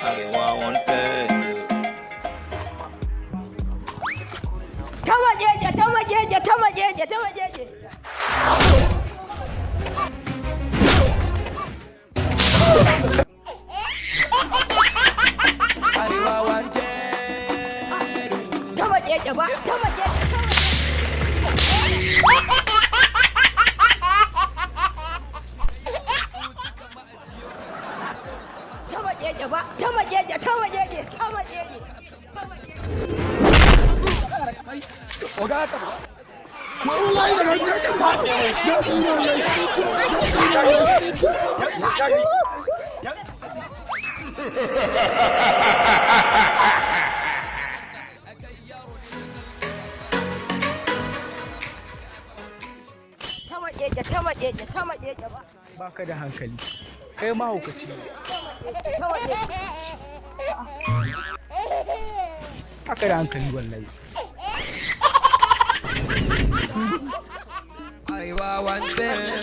Arewa wanted. Tama jeje. Arewa wanted. Tama jeje. Tama jeje ba. Baka da hankali. Kai mahaukaci ne. Baka da hankali wallahi. Arewa wanted.